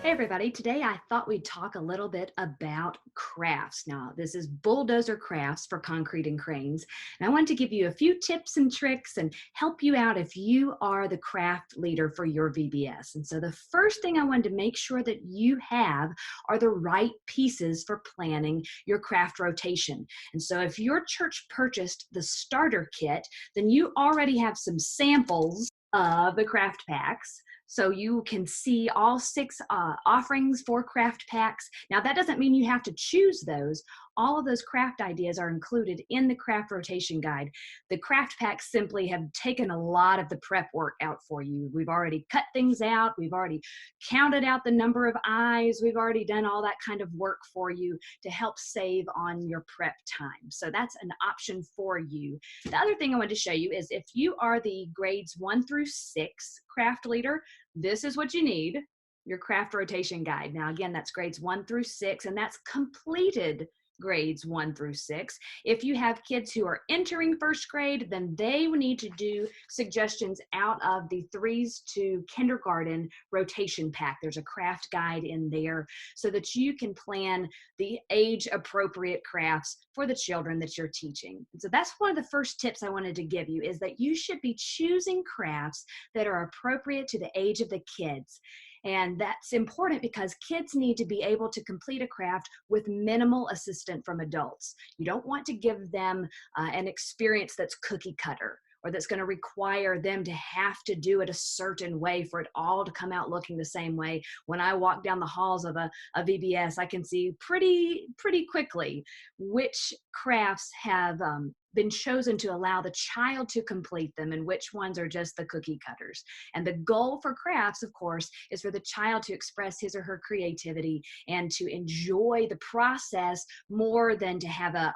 Hey everybody, today I thought we'd talk a little bit about crafts. Now, this is Bulldozer Crafts for Concrete and Cranes. And I want to give you a few tips and tricks and help you out if you are the craft leader for your VBS. And so the first thing I wanted to make sure that you have are the right pieces for planning your craft rotation. And so if your church purchased the starter kit, then you already have some samples of the craft packs. So you can see all six offerings for craft packs. Now that doesn't mean you have to choose those. All of those craft ideas are included in the craft rotation guide. The craft packs simply have taken a lot of the prep work out for you. We've already cut things out. We've already counted out the number of eyes. We've already done all that kind of work for you to help save on your prep time. So that's an option for you. The other thing I want to show you is if you are the grades 1 through 6 craft leader, this is what you need, your craft rotation guide. Now, again, that's grades 1 through 6, and that's completed grades 1 through 6. If you have kids who are entering first grade, then they will need to do suggestions out of the 3s to kindergarten rotation pack. There's a craft guide in there so that you can plan the age appropriate crafts for the children that you're teaching. And so that's one of the first tips I wanted to give you, is that you should be choosing crafts that are appropriate to the age of the kids. And that's important because kids need to be able to complete a craft with minimal assistance from adults. You don't want to give them an experience that's cookie cutter, or that's going to require them to have to do it a certain way for it all to come out looking the same way. When I walk down the halls of a VBS, I can see pretty quickly which crafts have been chosen to allow the child to complete them and which ones are just the cookie cutters. And the goal for crafts, of course, is for the child to express his or her creativity and to enjoy the process more than to have a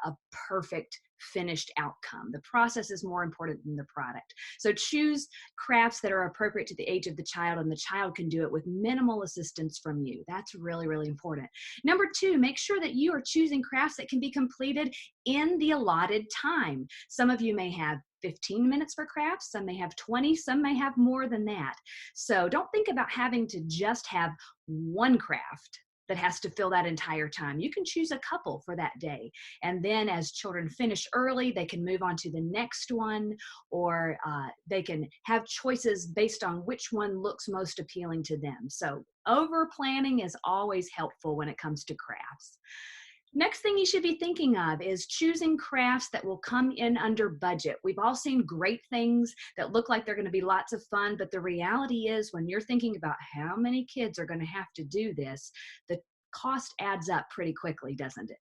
perfect finished outcome. The process is more important than the product. So choose crafts that are appropriate to the age of the child, and the child can do it with minimal assistance from you. That's really important. Number 2, make sure that you are choosing crafts that can be completed in the allotted time. Some of you may have 15 minutes for crafts, some may have 20, some may have more than that. So don't think about having to just have one craft that has to fill that entire time. You can choose a couple for that day. And then as children finish early, they can move on to the next one, or they can have choices based on which one looks most appealing to them. So over planning is always helpful when it comes to crafts. Next thing you should be thinking of is choosing crafts that will come in under budget. We've all seen great things that look like they're going to be lots of fun, but the reality is when you're thinking about how many kids are going to have to do this, the cost adds up pretty quickly, doesn't it?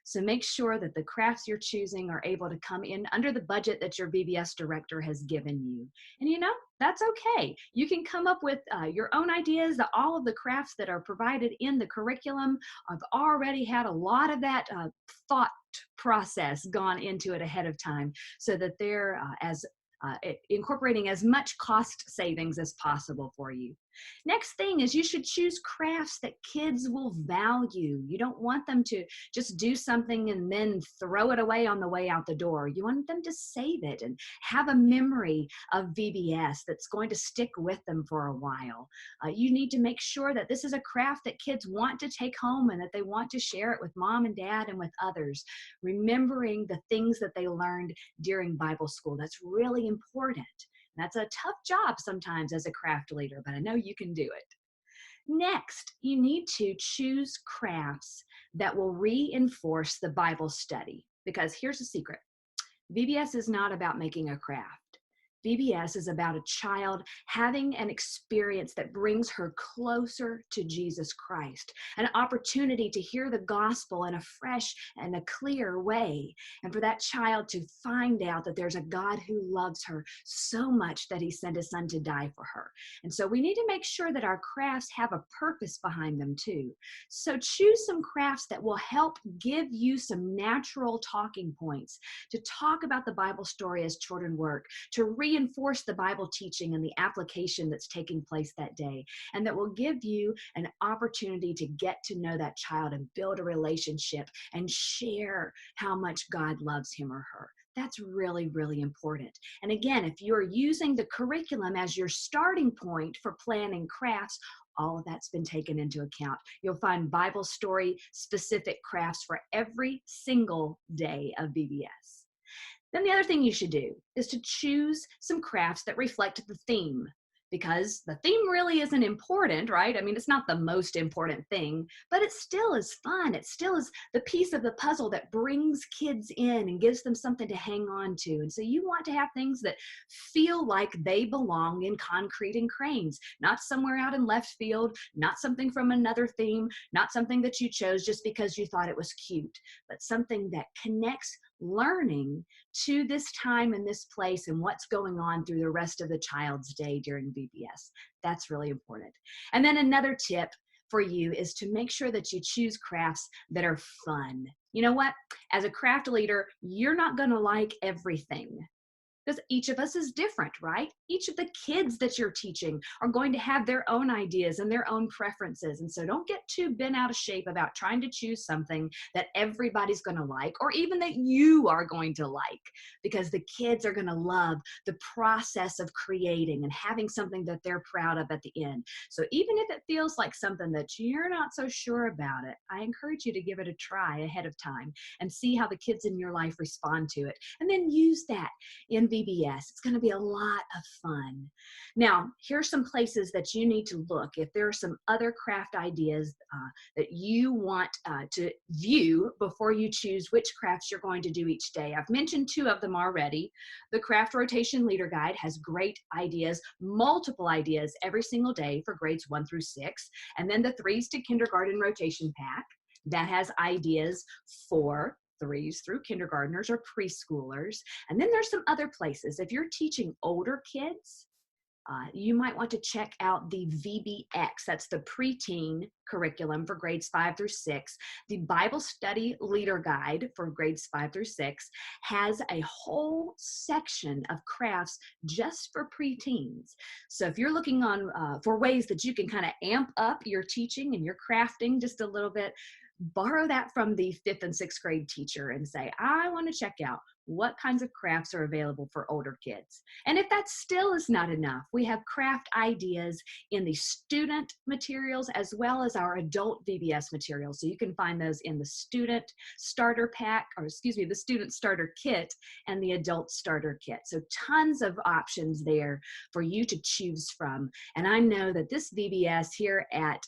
So make sure that the crafts you're choosing are able to come in under the budget that your VBS director has given you. And you know, that's okay. You can come up with your own ideas. All of the crafts that are provided in the curriculum have already had a lot of that thought process gone into it ahead of time, so that they're incorporating as much cost savings as possible for you. Next thing is you should choose crafts that kids will value. You don't want them to just do something and then throw it away on the way out the door. You want them to save it and have a memory of VBS that's going to stick with them for a while. You need to make sure that this is a craft that kids want to take home and that they want to share it with mom and dad and with others, remembering the things that they learned during Bible school. That's really important. That's a tough job sometimes as a craft leader, but I know you can do it. Next, you need to choose crafts that will reinforce the Bible study, because here's a secret. VBS is not about making a craft. VBS is about a child having an experience that brings her closer to Jesus Christ, an opportunity to hear the gospel in a fresh and a clear way, and for that child to find out that there's a God who loves her so much that he sent his son to die for her. And so we need to make sure that our crafts have a purpose behind them too. So choose some crafts that will help give you some natural talking points to talk about the Bible story as children work, to reinforce the Bible teaching and the application that's taking place that day, and that will give you an opportunity to get to know that child and build a relationship and share how much God loves him or her. That's really important. And again, if you're using the curriculum as your starting point for planning crafts, all of that's been taken into account. You'll find Bible story specific crafts for every single day of VBS. Then the other thing you should do is to choose some crafts that reflect the theme, because the theme really isn't important, right? I mean, it's not the most important thing, but it still is fun. It still is the piece of the puzzle that brings kids in and gives them something to hang on to. And so you want to have things that feel like they belong in concrete and cranes, not somewhere out in left field, not something from another theme, not something that you chose just because you thought it was cute, but something that connects learning to this time and this place and what's going on through the rest of the child's day during VBS. That's really important. And then another tip for you is to make sure that you choose crafts that are fun. You know what? As a craft leader, you're not going to like everything, because each of us is different, right? Each of the kids that you're teaching are going to have their own ideas and their own preferences. And so don't get too bent out of shape about trying to choose something that everybody's going to like, or even that you are going to like, because the kids are going to love the process of creating and having something that they're proud of at the end. So even if it feels like something that you're not so sure about it, I encourage you to give it a try ahead of time and see how the kids in your life respond to it. And then use that in VBS. It's going to be a lot of fun. Now, here's some places that you need to look if there are some other craft ideas that you want to view before you choose which crafts you're going to do each day. I've mentioned two of them already. The Craft Rotation Leader Guide has great ideas, multiple ideas every single day for grades 1 through 6. And then the Threes to Kindergarten Rotation Pack that has ideas for threes through kindergartners or preschoolers. And then there's some other places. If you're teaching older kids, you might want to check out the VBX. That's the preteen curriculum for grades 5 through 6. The Bible Study Leader Guide for grades 5 through 6 has a whole section of crafts just for preteens. So if you're looking on for ways that you can kind of amp up your teaching and your crafting just a little bit, borrow that from the 5th and 6th grade teacher and say, I want to check out what kinds of crafts are available for older kids. And if that still is not enough, we have craft ideas in the student materials as well as our adult VBS materials. So you can find those in the student starter pack, or excuse me, the student starter kit and the adult starter kit. So tons of options there for you to choose from. And I know that this VBS here at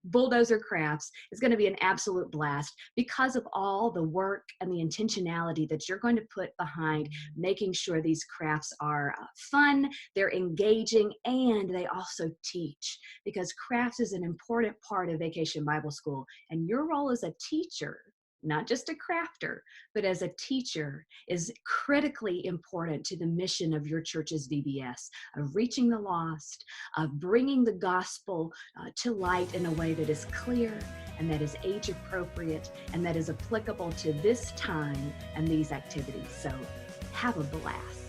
Bulldozer Crafts is going to be an absolute blast because of all the work and the intentionality that you're going to put behind making sure these crafts are fun, they're engaging, and they also teach, because crafts is an important part of Vacation Bible School, and your role as a teacher, not just a crafter, but as a teacher, is critically important to the mission of your church's VBS, of reaching the lost, of bringing the gospel to light in a way that is clear and that is age appropriate and that is applicable to this time and these activities. So have a blast.